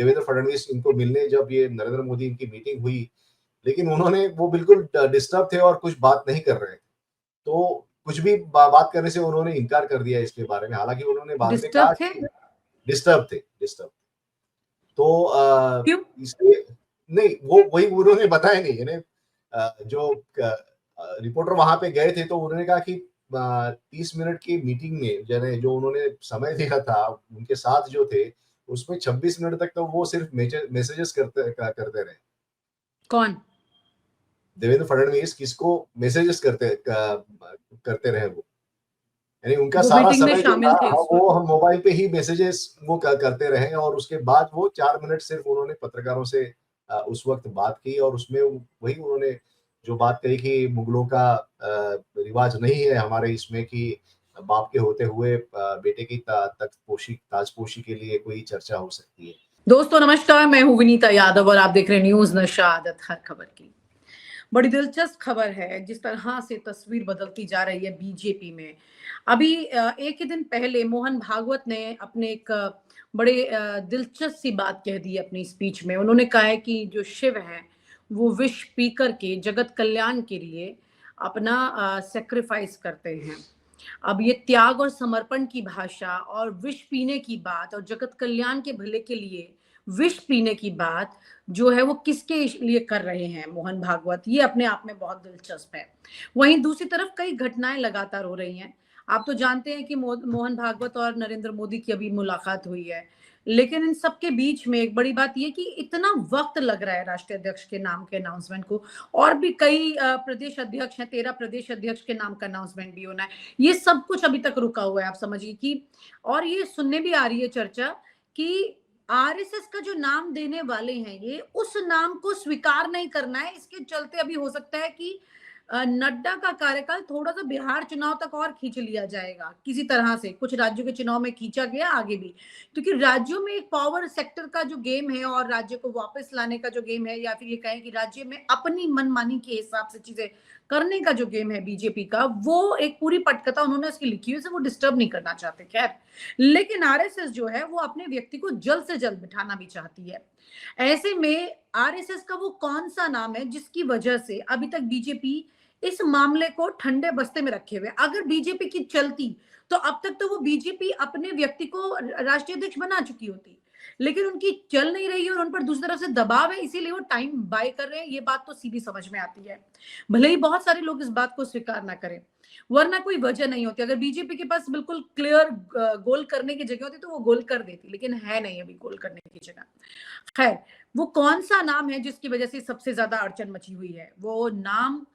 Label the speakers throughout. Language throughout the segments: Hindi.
Speaker 1: देवेंद्र फडणवीस इनको मिलने जब ये नरेंद्र मोदी इनकी मीटिंग हुई, लेकिन उन्होंने वो बिल्कुल डिस्टर्ब थे और कुछ बात नहीं कर रहे थे। तो कुछ भी बात करने से उन्होंने इनकार कर दिया इसके बारे में। हालांकि उन्होंने बाद में कहा
Speaker 2: डिस्टर्ब थे?
Speaker 1: कि डिस्टर्ब थे, डिस्टर्ब। तो
Speaker 2: क्यों?
Speaker 1: इसलिए नहीं, वो वही उन्होंने बताया नहीं। यानी जो रिपोर्टर वहां पे गए थे तो उन्होंने कहा कि 30 मिनट की मीटिंग में जो उन्होंने समय दिया था उनके साथ जो थे, उसमें 26 मिनट तक तो वो सिर्फ मैसेजेस करते रहे।
Speaker 2: कौन?
Speaker 1: देवेंद्र फडणवीस किसको मैसेजेस करते रहे वो। यानी उनका
Speaker 2: वो
Speaker 1: सारा
Speaker 2: मीटिंग में
Speaker 1: समय जो
Speaker 2: शामिल
Speaker 1: था
Speaker 2: थे उस
Speaker 1: वो
Speaker 2: वक्त।
Speaker 1: हम मोबाइल पे ही मैसेजेस वो करते रहे और उसके बाद वो 4 मिनट सिर्फ उन्होंने पत्रकारों से उस वक्त बात की और उसमें वही उन्होंने जो बात कही कि मुगलों का रिवाज नहीं है हमारे इसमें कि बाप के होते हुए बेटे की ताजपोशी के लिए कोई चर्चा हो सकती है।
Speaker 2: दोस्तों नमस्कार, मैं हूं विनीता यादव और आप देख रहे हैं न्यूज नशा आदत हर खबर की। बड़ी दिलचस्प खबर है जिस तरह से तस्वीर बदलती जा रही है बीजेपी में। अभी एक ही दिन पहले मोहन भागवत ने अपने एक बड़े दिलचस्प सी बात कह दी अपनी स्पीच में। उन्होंने कहा है कि जो शिव है वो विष पी करके जगत कल्याण के लिए अपना सेक्रीफाइस करते हैं। अब ये त्याग और समर्पण की भाषा और विष पीने की बात और जगत कल्याण के भले के लिए विष पीने की बात जो है वो किसके लिए कर रहे हैं मोहन भागवत, ये अपने आप में बहुत दिलचस्प है। वहीं दूसरी तरफ कई घटनाएं लगातार हो रही हैं। आप तो जानते हैं कि मोहन भागवत और नरेंद्र मोदी की अभी मुलाकात हुई है, लेकिन इन सबके बीच में एक बड़ी बात यह कि इतना वक्त लग रहा है राष्ट्रीय अध्यक्ष के नाम के अनाउंसमेंट को। और भी कई प्रदेश अध्यक्ष हैं, 13 प्रदेश अध्यक्ष के नाम का अनाउंसमेंट भी होना है। ये सब कुछ अभी तक रुका हुआ है, आप समझिए कि। और ये सुनने भी आ रही है चर्चा कि आरएसएस का जो नाम देने वाले हैं ये उस नाम को स्वीकार नहीं करना है। इसके चलते अभी हो सकता है कि नड्डा का कार्यकाल थोड़ा सा बिहार चुनाव तक और खींच लिया जाएगा किसी तरह से। कुछ राज्यों के चुनाव में खींचा गया आगे भी, क्योंकि राज्यों में एक पावर सेक्टर का जो गेम है और राज्य को वापस लाने का जो गेम है, या फिर ये कहें कि राज्य में अपनी मनमानी के हिसाब से चीजें करने का जो गेम है बीजेपी का, वो एक पूरी पटकथा उन्होंने उसकी लिखी हुई है, वो डिस्टर्ब नहीं करना चाहते। खैर, लेकिन आरएसएस जो है वो अपने व्यक्ति को जल्द से जल्द बिठाना भी चाहती है। ऐसे में आरएसएस का वो कौन सा नाम है जिसकी वजह से अभी तक बीजेपी इस मामले को ठंडे बस्ते में रखे हुए? अगर बीजेपी की चलती तो अब तक तो वो बीजेपी अपने व्यक्ति को राष्ट्रीय अध्यक्ष बना चुकी होती, लेकिन उनकी चल नहीं रही है और उन पर दूसरी तरफ से दबाव है, इसीलिए वो टाइम बाय कर रहे हैं। ये बात तो सीधी समझ में आती है, भले ही बहुत सारे लोग इस बात को स्वीकार ना करें, वरना कोई वजह नहीं होती। अगर बीजेपी के पास बिल्कुल क्लियर गोल करने की जगह होती तो वो गोल कर देती, लेकिन है नहीं अभी गोल करने की जगह। खैर, वो कौन सा नाम है जिसकी वजह से सबसे ज्यादा अड़चन मची हुई है? वो नाम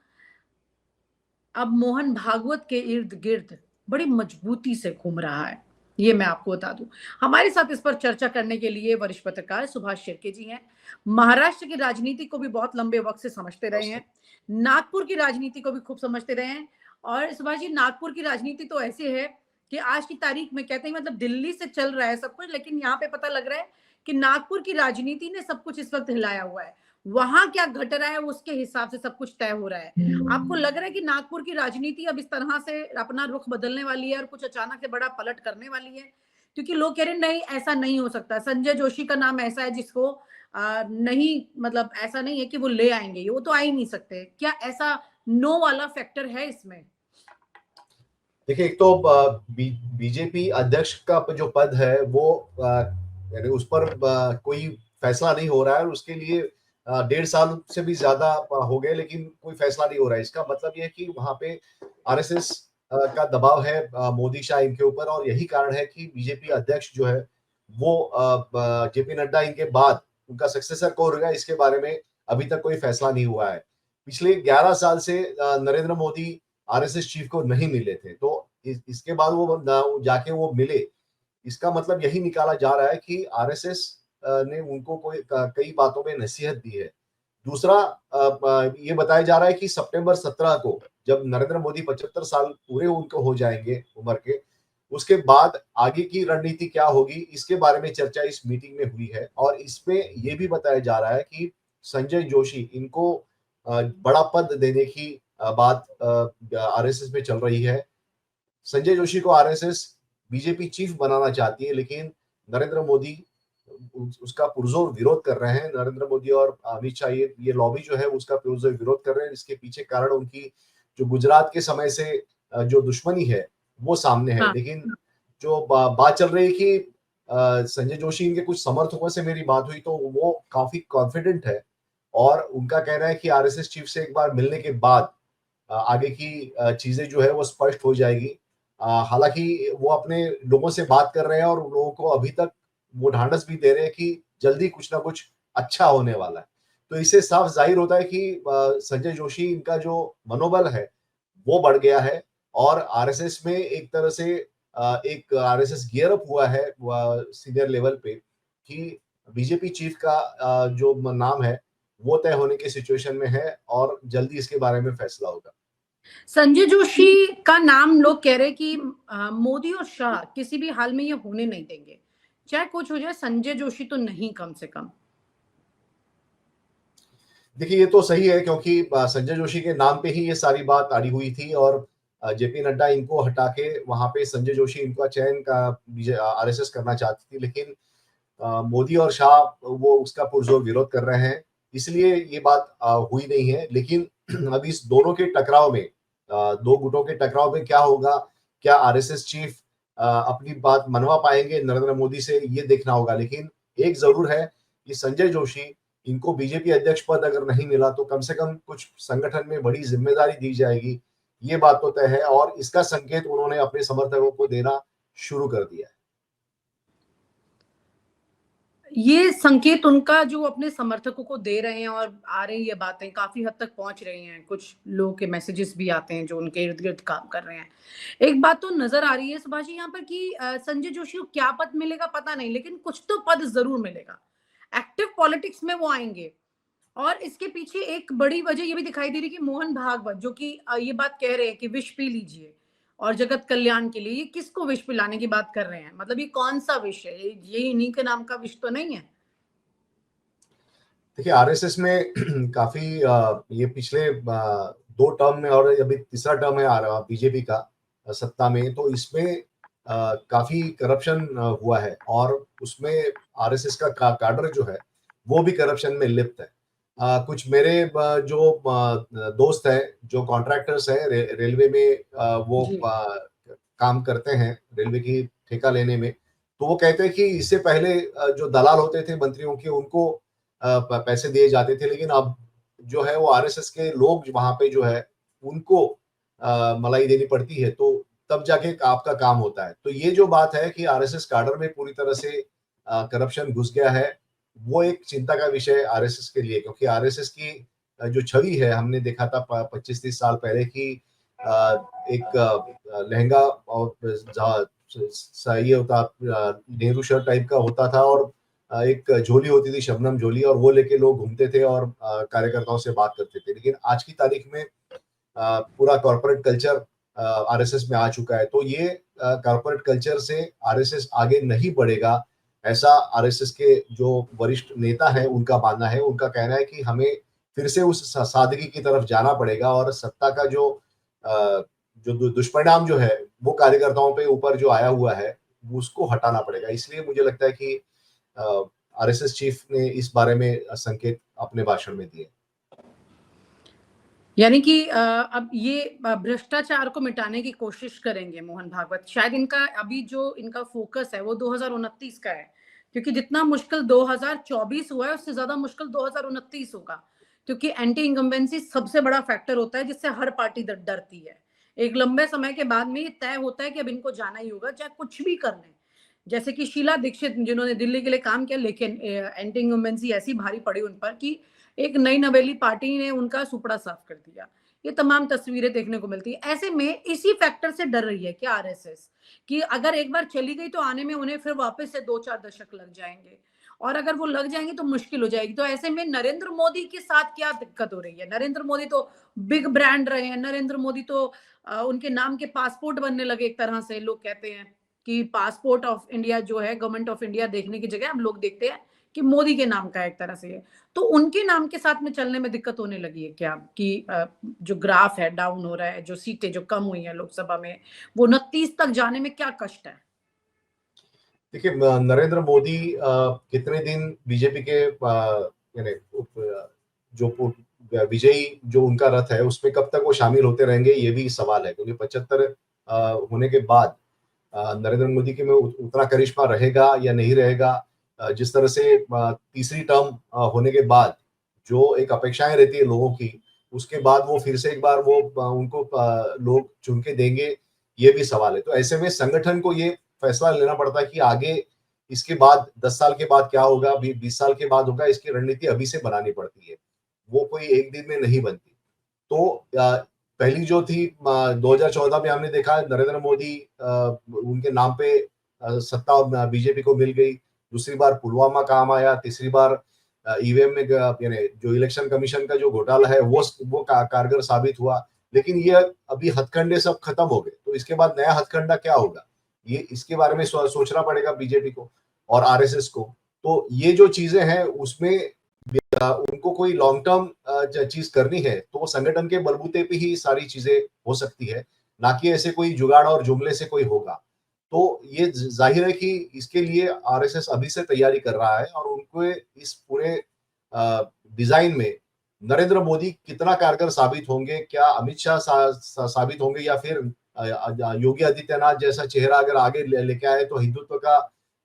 Speaker 2: अब मोहन भागवत के इर्द गिर्द बड़ी मजबूती से घूम रहा है, ये मैं आपको बता दूं। हमारे साथ इस पर चर्चा करने के लिए वरिष्ठ पत्रकार सुभाष शिर्के जी हैं। महाराष्ट्र की राजनीति को भी बहुत लंबे वक्त से समझते रहे हैं, नागपुर की राजनीति को भी खूब समझते रहे हैं। और सुभाष जी, नागपुर की राजनीति तो ऐसे है कि आज की तारीख में कहते हैं मतलब दिल्ली से चल रहा है सब कुछ, लेकिन यहाँ पे पता लग रहा है कि नागपुर की राजनीति ने सब कुछ इस वक्त हिलाया हुआ है। वहां क्या घट रहा है उसके हिसाब से सब कुछ तय हो रहा है। आपको लग रहा है कि नागपुर की राजनीति अब इस तरह से अपना रुख बदलने वाली है और कुछ अचानक से बड़ा पलट करने वाली है? क्योंकि लोग कह रहे हैं नहीं, ऐसा नहीं हो सकता। संजय जोशी का नाम ऐसा है जिसको नहीं, मतलब ऐसा नहीं है कि वो ले आएंगे, वो तो आ ही नहीं सकते। क्या ऐसा नो वाला फैक्टर है इसमें?
Speaker 1: देखिए, एक तो बीजेपी अध्यक्ष का जो पद है वो यानी उस पर कोई फैसला नहीं हो रहा है और उसके लिए 1.5 साल से भी ज्यादा हो गए, लेकिन कोई फैसला नहीं हो रहा है। इसका मतलब ये है कि वहां पे आरएसएस का दबाव है मोदी शाह इनके ऊपर, और यही कारण है कि बीजेपी अध्यक्ष जो है वो जेपी नड्डा इनके बाद उनका सक्सेसर कौन होगा इसके बारे में अभी तक कोई फैसला नहीं हुआ है। पिछले 11 साल से नरेंद्र मोदी आरएसएस चीफ को नहीं मिले थे, तो इसके बाद वो जाके वो मिले। इसका मतलब यही निकाला जा रहा है कि आरएसएस ने उनको कई बातों में नसीहत दी है। दूसरा, ये बताया जा रहा है कि सितंबर 17 को जब नरेंद्र मोदी 75 साल पूरे उनको हो जाएंगे उम्र के, उसके बाद आगे की रणनीति क्या होगी इसके बारे में चर्चा इस मीटिंग में हुई है। और इसमें यह भी बताया जा रहा है कि संजय जोशी इनको बड़ा पद देने की बात आरएसएस में चल रही है। संजय जोशी को आरएसएस बीजेपी चीफ बनाना चाहती है, लेकिन नरेंद्र मोदी उसका पुरजोर विरोध कर रहे हैं। नरेंद्र मोदी और अमित शाह ये लॉबी जो है उसका पुरजोर विरोध कर रहे हैं। इसके पीछे कारण उनकी जो गुजरात के समय से जो दुश्मनी है वो सामने है।
Speaker 2: हाँ।
Speaker 1: लेकिन जो बात चल रही है कि संजय जोशी इनके कुछ समर्थकों से मेरी बात हुई तो वो काफी कॉन्फिडेंट है और उनका कहना है कि आरएसएस चीफ से एक बार मिलने के बाद आगे की चीजें जो है वो स्पष्ट हो जाएगी। हालांकि वो अपने लोगों से बात कर रहे हैं और उन लोगों को अभी तक वो ढांढस भी दे रहे हैं कि जल्दी कुछ ना कुछ अच्छा होने वाला है। तो इससे साफ जाहिर होता है कि संजय जोशी इनका जो मनोबल है वो बढ़ गया है और आरएसएस में एक तरह से एक आरएसएस गियर अप हुआ है सीनियर लेवल पे कि बीजेपी चीफ का जो नाम है वो तय होने की सिचुएशन में है और जल्दी इसके बारे में फैसला होगा।
Speaker 2: संजय जोशी का नाम लोग कह रहे हैं कि मोदी और शाह किसी भी हाल में ये होने नहीं देंगे, चाहे कुछ हो जाए, संजय जोशी तो नहीं कम से कम।
Speaker 1: देखिए ये तो सही है क्योंकि संजय जोशी के नाम पे ही ये सारी बात अड़ी हुई थी और जेपी नड्डा इनको हटा के वहां पे संजय जोशी इनका चयन का आरएसएस करना चाहती थी। लेकिन मोदी और शाह वो उसका पुरजोर विरोध कर रहे हैं इसलिए ये बात हुई नहीं है। लेकिन अभी इस दोनों के टकराव में दो गुटों के टकराव में क्या होगा, क्या आरएसएस चीफ अपनी बात मनवा पाएंगे नरेंद्र मोदी से, ये देखना होगा। लेकिन एक जरूर है कि संजय जोशी इनको बीजेपी अध्यक्ष पद अगर नहीं मिला तो कम से कम कुछ संगठन में बड़ी जिम्मेदारी दी जाएगी, ये बात तो तय है और इसका संकेत उन्होंने अपने समर्थकों को देना शुरू कर दिया है।
Speaker 2: ये संकेत उनका जो अपने समर्थकों को दे रहे हैं और आ रही ये बातें काफी हद तक पहुंच रही हैं, कुछ लोगों के मैसेजेस भी आते हैं जो उनके इर्द गिर्द काम कर रहे हैं। एक बात तो नजर आ रही है सुभाष जी यहाँ पर कि संजय जोशी को क्या पद मिलेगा पता नहीं, लेकिन कुछ तो पद जरूर मिलेगा। एक्टिव पॉलिटिक्स में वो आएंगे और इसके पीछे एक बड़ी वजह ये भी दिखाई दे रही है कि मोहन भागवत जो कि ये बात कह रहे हैं कि विष पी लीजिए और जगत कल्याण के लिए, ये किसको विष पिलाने की बात कर रहे हैं? मतलब ये कौन सा विष है? ये इन्हीं के नाम का विष तो नहीं है।
Speaker 1: देखिए आरएसएस में काफी ये पिछले 2 टर्म में और अभी तीसरा टर्म है आ रहा बीजेपी का सत्ता में, तो इसमें काफी करप्शन हुआ है और उसमें आरएसएस का काडर जो है वो भी करप्शन में लिप्त है। कुछ मेरे जो दोस्त हैं जो कॉन्ट्रैक्टर्स हैं रेलवे में वो
Speaker 2: जी।
Speaker 1: काम करते हैं रेलवे की ठेका लेने में, तो वो कहते हैं कि इससे पहले जो दलाल होते थे मंत्रियों के उनको पैसे दिए जाते थे, लेकिन अब जो है वो आरएसएस के लोग वहां पे जो है उनको मलाई देनी पड़ती है, तो तब जाके आपका काम होता है। तो ये जो बात है कि आरएसएस काडर में पूरी तरह से करप्शन घुस गया है, वो एक चिंता का विषय आरएसएस के लिए, क्योंकि आरएसएस की जो छवि है हमने देखा था 25-30 साल पहले की एक लहंगा और ये होता नेहरू शर्ट टाइप का होता था और एक झोली होती थी शबनम झोली और वो लेके लोग घूमते थे और कार्यकर्ताओं से बात करते थे। लेकिन आज की तारीख में पूरा कॉर्पोरेट कल्चर आरएसएस में आ चुका है, तो ये कॉर्पोरेट कल्चर से आरएसएस आगे नहीं बढ़ेगा, ऐसा आरएसएस के जो वरिष्ठ नेता हैं उनका मानना है। उनका कहना है कि हमें फिर से उस सादगी की तरफ जाना पड़ेगा और सत्ता का जो दुष्परिणाम जो है वो कार्यकर्ताओं पे ऊपर जो आया हुआ है उसको हटाना पड़ेगा। इसलिए मुझे लगता है कि आरएसएस चीफ ने इस बारे में संकेत अपने भाषण में दिए।
Speaker 2: यानी कि अब ये भ्रष्टाचार को मिटाने की कोशिश करेंगे मोहन भागवत। शायद इनका अभी जो इनका फोकस है वो 2029 का है, क्योंकि जितना मुश्किल 2024 हुआ है उससे ज्यादा मुश्किल 2029 होगा, क्योंकि एंटी इनकम्बेंसी सबसे बड़ा फैक्टर होता है जिससे हर पार्टी डरती है। एक लंबे समय के बाद में ये तय होता है कि अब इनको जाना ही होगा, चाहे कुछ भी कर लें। जैसे कि शीला दीक्षित जिन्होंने दिल्ली के लिए काम किया, लेकिन एंटी इनकम्बेंसी ऐसी भारी पड़ी उन पर कि एक नई नवेली पार्टी ने उनका सुपड़ा साफ कर दिया। ये तमाम तस्वीरें देखने को मिलती है। ऐसे में इसी फैक्टर से डर रही है क्या आरएसएस कि अगर एक बार चली गई तो आने में उन्हें फिर वापस से 2-4 दशक लग जाएंगे, और अगर वो लग जाएंगे तो मुश्किल हो जाएगी। तो ऐसे में नरेंद्र मोदी के साथ क्या दिक्कत हो रही है? नरेंद्र मोदी तो बिग ब्रांड रहे हैं, नरेंद्र मोदी तो उनके नाम के पासपोर्ट बनने लगे। एक तरह से लोग कहते हैं कि पासपोर्ट ऑफ इंडिया जो है, गवर्नमेंट ऑफ इंडिया देखने की जगह हम लोग देखते हैं कि मोदी के नाम का एक तरह से है। तो उनके नाम के साथ में चलने में दिक्कत होने लगी है क्या कि जो ग्राफ है डाउन हो रहा है, जो सीटें जो कम हुई हैं लोकसभा में, वो 29 तक जाने में क्या कष्ट है?
Speaker 1: देखिए नरेंद्र मोदी कितने दिन बीजेपी के यानी जो विजयी जो उनका रथ है उसमें कब तक वो शामिल होते रहेंगे ये भी सवाल है, क्योंकि 75 होने के बाद नरेंद्र मोदी के में उतना करिश्मा रहेगा या नहीं रहेगा। जिस तरह से तीसरी टर्म होने के बाद जो एक अपेक्षाएं रहती है लोगों की, उसके बाद वो फिर से एक बार वो उनको लोग चुन के देंगे, ये भी सवाल है। तो ऐसे में संगठन को ये फैसला लेना पड़ता है कि आगे इसके बाद 10 साल के बाद क्या होगा, 20 साल के बाद होगा, इसकी रणनीति अभी से बनानी पड़ती है। वो कोई एक दिन में नहीं बनती। तो पहली जो थी 2014 में हमने देखा नरेंद्र मोदी उनके नाम पे सत्ता बीजेपी को मिल गई। दूसरी बार पुलवामा काम आया, तीसरी बार ईवीएम में यानी जो इलेक्शन कमीशन का जो घोटाला है वो कारगर साबित हुआ। लेकिन ये अभी हथकंडे सब खत्म हो गए, तो इसके बाद नया हथकंडा क्या होगा, ये इसके बारे में सोचना पड़ेगा बीजेपी को और आरएसएस को। तो ये जो चीजें हैं उसमें उनको कोई लॉन्ग टर्म चीज करनी है तो वो संगठन के बलबूते पे ही सारी चीजें हो सकती है, ना कि ऐसे कोई जुगाड़ और जुमले से कोई होगा। तो ये जाहिर है कि इसके लिए आरएसएस अभी से तैयारी कर रहा है और उनको इस पूरे डिजाइन में नरेंद्र मोदी कितना कारगर साबित होंगे, क्या अमित शाह साबित होंगे या फिर योगी आदित्यनाथ जैसा चेहरा अगर आगे लेके आए तो हिंदुत्व का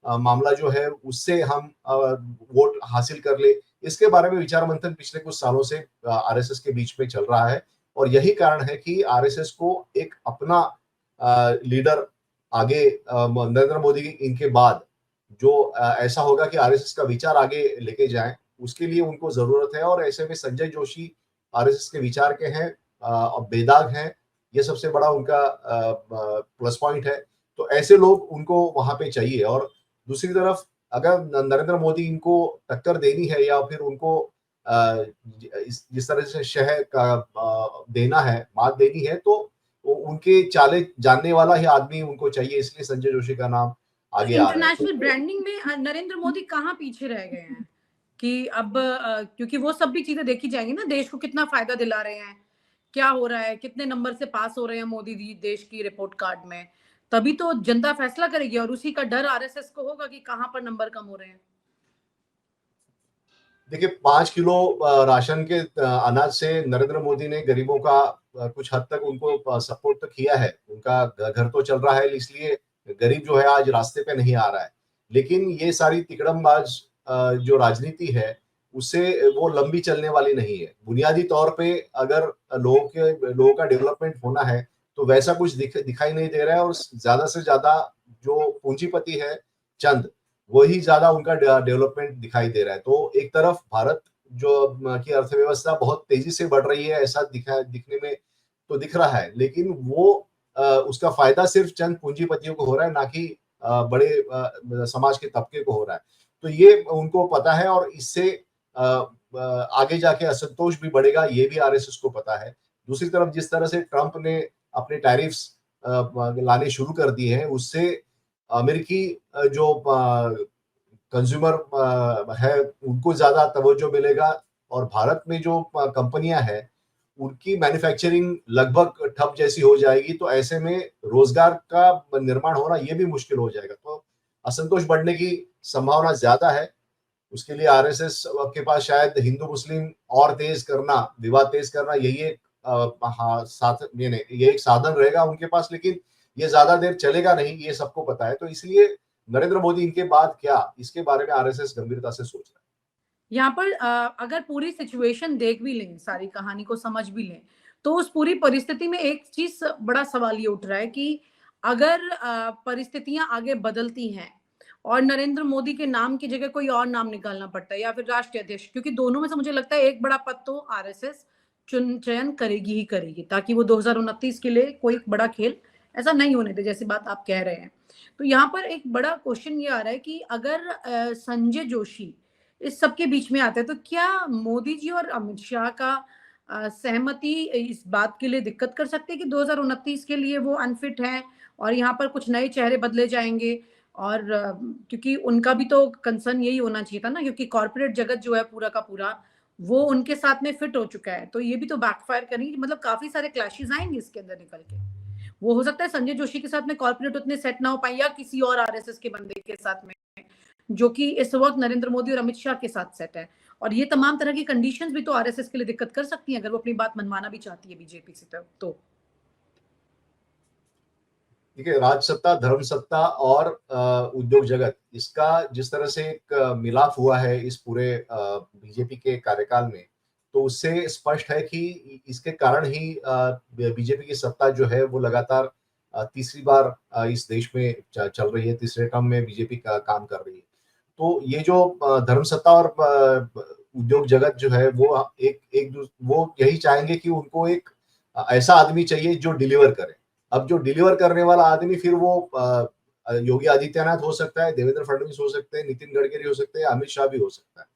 Speaker 1: मामला जो है उससे हम वोट हासिल कर ले। इसके बारे में विचार मंथन पिछले कुछ सालों से आरएसएस के बीच में चल रहा है और यही कारण है कि आरएसएस को एक अपना लीडर आगे नरेंद्र मोदी इनके बाद जो ऐसा होगा कि आरएसएस का विचार आगे लेके जाए, उसके लिए उनको जरूरत है। और ऐसे में संजय जोशी आरएसएस के विचार के हैं और बेदाग हैं, ये सबसे बड़ा उनका प्लस पॉइंट है। तो ऐसे लोग उनको वहां पे चाहिए। और दूसरी तरफ अगर नरेंद्र मोदी इनको टक्कर देनी है या फिर उनको जिस तरह से शह का देना है, मात देनी है, तो उनके चाले जानने वाला ही आदमी उनको चाहिए, इसलिए संजय जोशी का नाम
Speaker 2: तो
Speaker 1: आगे आ रहा है।
Speaker 2: इंटरनेशनल ब्रांडिंग में नरेंद्र मोदी कहाँ पीछे रह गए हैं कि अब क्योंकि वो सब भी चीजें देखी जाएंगी ना, देश को कितना फायदा दिला रहे हैं, क्या हो रहा है, कितने नंबर से पास हो रहे हैं मोदी जी देश की रिपोर्ट कार्ड में, तभी तो जनता फैसला करेगी और उसी का डर आरएसएस को होगा कि कहां पर नंबर कम हो रहे हैं।
Speaker 1: देखिए 5 किलो राशन के अनाज से नरेंद्र मोदी ने गरीबों का कुछ हद तक उनको सपोर्ट तो किया है, उनका घर तो चल रहा है, इसलिए गरीब जो है आज रास्ते पे नहीं आ रहा है। लेकिन ये सारी तिकड़मबाज जो राजनीति है उससे वो लंबी चलने वाली नहीं है। बुनियादी तौर पे अगर लोगों का डेवलपमेंट होना है तो वैसा कुछ दिखाई नहीं दे रहा है। और ज्यादा से ज्यादा जो पूंजीपति है चंद, वही ज्यादा उनका डेवलपमेंट दिखाई दे रहा है। तो एक तरफ भारत जो की अर्थव्यवस्था बहुत तेजी से बढ़ रही है ऐसा दिखने में तो दिख रहा है, लेकिन वो उसका फायदा सिर्फ चंद पूंजीपतियों को हो रहा है, ना कि बड़े समाज के तबके को हो रहा है। तो ये उनको पता है और इससे आगे जाके असंतोष भी बढ़ेगा, ये भी आरएसएस को पता है। दूसरी तरफ जिस तरह से ट्रंप ने अपने टैरिफ्स लाने शुरू कर दिए हैं, उससे अमेरिकी जो कंज्यूमर है उनको ज्यादा तवज्जो मिलेगा और भारत में जो कंपनियां हैं उनकी मैन्युफैक्चरिंग लगभग ठप जैसी हो जाएगी। तो ऐसे में रोजगार का निर्माण होना ये भी मुश्किल हो जाएगा। तो असंतोष बढ़ने की संभावना ज्यादा है। उसके लिए आरएसएस के पास शायद हिंदू मुस्लिम और तेज करना, विवाद तेज करना, यही एक ये एक साधन रहेगा उनके पास, लेकिन ये ज्यादा देर चलेगा नहीं, ये सबको पता है। तो इसलिए नरेंद्र मोदी इनके बाद क्या, इसके बारे में आरएसएस गंभीरता से सोच रहा है।
Speaker 2: यहाँ पर अगर पूरी सिचुएशन देख भी लें, सारी कहानी को समझ भी लें, तो उस पूरी परिस्थिति में एक चीज बड़ा सवाल ये उठ रहा है कि अगर परिस्थितियां आगे बदलती हैं और नरेंद्र मोदी के नाम की जगह कोई और नाम निकालना पड़ता है या फिर राष्ट्रीय अध्यक्ष, क्योंकि दोनों में से मुझे लगता है एक बड़ा पद तो आरएसएस चयन करेगी ही करेगी, ताकि वो 2029 के लिए कोई बड़ा खेल ऐसा नहीं होने दे, जैसी बात आप कह रहे हैं। तो यहाँ पर एक बड़ा क्वेश्चन ये आ रहा है कि अगर संजय जोशी इस सबके बीच में आता है तो क्या मोदी जी और अमित शाह का सहमति इस बात के लिए दिक्कत कर सकते हैं कि 2029 के लिए वो अनफिट हैं और यहाँ पर कुछ नए चेहरे बदले जाएंगे। और क्योंकि उनका भी तो कंसर्न यही होना चाहिए था ना, क्योंकि कॉर्पोरेट जगत जो है पूरा का पूरा वो उनके साथ में फिट हो चुका है, तो ये भी तो बैकफायर करेंगे, मतलब काफी सारे क्लैशेस आएंगे इसके अंदर निकल के। वो हो सकता है संजय जोशी के साथ में कॉर्पोरेट उतने सेट ना हो पाए या किसी और आरएसएस के बंदे के साथ में, जो कि इस वक्त नरेंद्र मोदी और अमित शाह के साथ सेट है। और ये तमाम तरह की कंडीशंस भी तो आरएसएस के लिए दिक्कत कर सकती हैं अगर वो अपनी बात मनवाना भी चाहती है बीजेपी से तो।
Speaker 1: देखिए, राजसत्ता, धर्मसत्ता और उद्योग जगत, इसका जिस तरह से एक मिलाप हुआ है इस पूरे बीजेपी के कार्यकाल में, तो उससे स्पष्ट है कि इसके कारण ही बीजेपी की सत्ता जो है वो लगातार तीसरी बार इस देश में चल रही है, तीसरे टर्म में बीजेपी का काम कर रही है। तो ये जो धर्मसत्ता और उद्योग जगत जो है वो वो यही चाहेंगे कि उनको एक ऐसा आदमी चाहिए जो डिलीवर करे। अब जो डिलीवर करने वाला आदमी फिर वो योगी आदित्यनाथ हो सकता है, देवेंद्र फडणवीस हो सकते हैं, नितिन गडकरी हो सकते हैं, अमित शाह भी हो सकता है।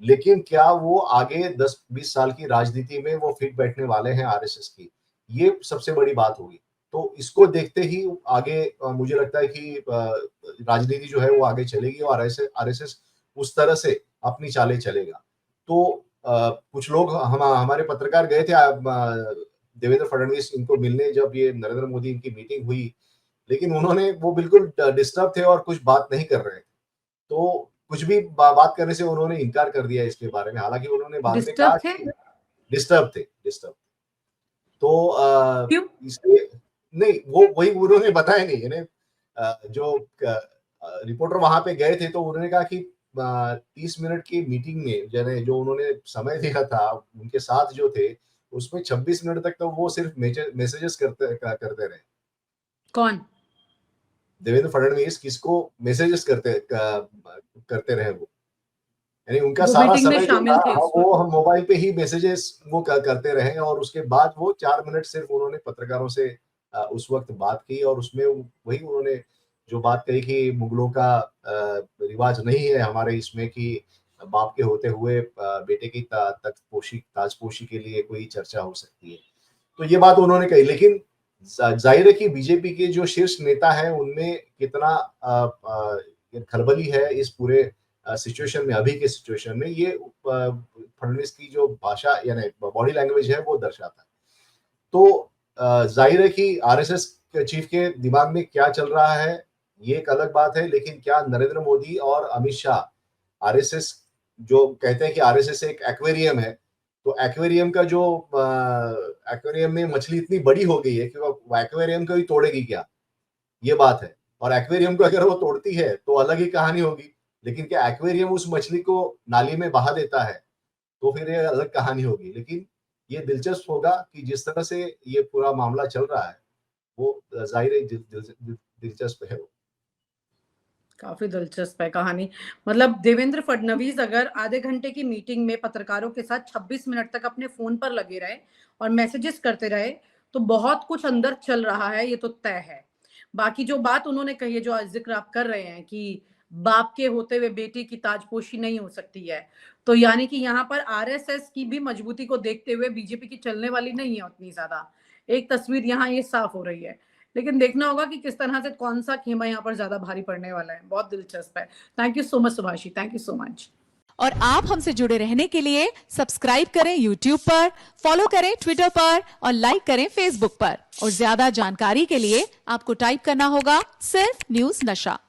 Speaker 1: लेकिन क्या वो आगे 10-20 साल की राजनीति में वो फिट बैठने वाले हैं आरएसएस की? ये सबसे बड़ी बात होगी। तो इसको देखते ही आगे मुझे लगता है कि राजनीति जो है वो आगे चलेगी और आरएसएस उस तरह से अपनी चालें चलेगा। तो कुछ लोग हमारे पत्रकार गए थे देवेंद्र फडणवीस इनको मिलने, जब ये नरेंद्र मोदी इनकी मीटिंग हुई, लेकिन उन्होंने वो बिल्कुल डिस्टर्ब थे और कुछ बात नहीं कर रहे थे। तो कुछ भी बात करने से उन्होंने इनकार कर दिया इसके बारे में। हालांकि उन्होंने बाद में कहा
Speaker 2: डिस्टर्ब थे?
Speaker 1: कि डिस्टर्ब। तो
Speaker 2: क्यों?
Speaker 1: इसलिए नहीं, वो वही उन्होंने बताया नहीं, यानी जो रिपोर्टर वहां पे गए थे तो उन्होंने कहा कि 30 मिनट की मीटिंग में जो उन्होंने समय दिया था उनके साथ जो थे, उसमें 26 मिनट तक तो वो सिर्फ मैसेजेस करते रहे।
Speaker 2: कौन?
Speaker 1: देवेंद्र फडणवीस किसको मैसेजेस करते रहे वो, यानी उनका
Speaker 2: वो
Speaker 1: सारा
Speaker 2: मीटिंग में
Speaker 1: समय जो था
Speaker 2: शामिल थे उस
Speaker 1: वो
Speaker 2: वक्त।
Speaker 1: हम मोबाइल पे ही मैसेजेस वो करते रहे और उसके बाद वो 4 मिनट सिर्फ उन्होंने पत्रकारों से उस वक्त बात की और उसमें वही उन्होंने जो बात कही कि मुगलों का रिवाज नहीं है हमारे इसमें कि बाप के होते हुए बेटे की ताजपोशी के लिए कोई चर्चा हो सकती है। तो ये बात उन्होंने कही, लेकिन जाहिर है कि बीजेपी के जो शीर्ष नेता हैं उनमें कितना खलबली है इस पूरे सिचुएशन में, अभी के सिचुएशन में, ये फडणवीस की जो भाषा यानी बॉडी लैंग्वेज है वो दर्शाता है। तो जाहिर है कि आरएसएस के चीफ के दिमाग में क्या चल रहा है ये एक अलग बात है, लेकिन क्या नरेंद्र मोदी और अमित शाह आरएसएस, जो कहते हैं कि आरएसएस एक एक्वेरियम है, तो एक्वेरियम का जो एक्वेरियम में मछली इतनी बड़ी हो गई है कि वो एक्वेरियम को ही तोड़ेगी क्या, ये बात है। और एक्वेरियम को अगर वो तोड़ती है तो अलग ही कहानी होगी, लेकिन क्या एक्वेरियम उस मछली को नाली में बहा देता है तो फिर ये अलग कहानी होगी। लेकिन ये दिलचस्प होगा कि जिस तरह से ये पूरा मामला चल रहा है वो जाहिर है दिलचस्प है वो।
Speaker 2: काफी दिलचस्प है कहानी। मतलब देवेंद्र फडणवीस अगर आधे घंटे की मीटिंग में पत्रकारों के साथ 26 मिनट तक अपने फोन पर लगे रहे और मैसेजेस करते रहे तो बहुत कुछ अंदर चल रहा है, ये तो तय है। बाकी जो बात उन्होंने कही है, जो आज जिक्र आप कर रहे हैं कि बाप के होते हुए बेटी की ताजपोशी नहीं हो सकती है, तो यानी कि यहाँ पर आरएसएस की भी मजबूती को देखते हुए बीजेपी की चलने वाली नहीं है उतनी ज्यादा। एक तस्वीर यहाँ ये साफ हो रही है, लेकिन देखना होगा कि किस तरह से कौन सा खेमा यहाँ पर ज्यादा भारी पड़ने वाला है। बहुत दिलचस्प है। Thank you so much Subhashi, thank you so much.
Speaker 3: और आप हमसे जुड़े रहने के लिए सब्सक्राइब करें YouTube पर, फॉलो करें ट्विटर पर और लाइक करें Facebook पर। और ज्यादा जानकारी के लिए आपको टाइप करना होगा सिर्फ न्यूज नशा।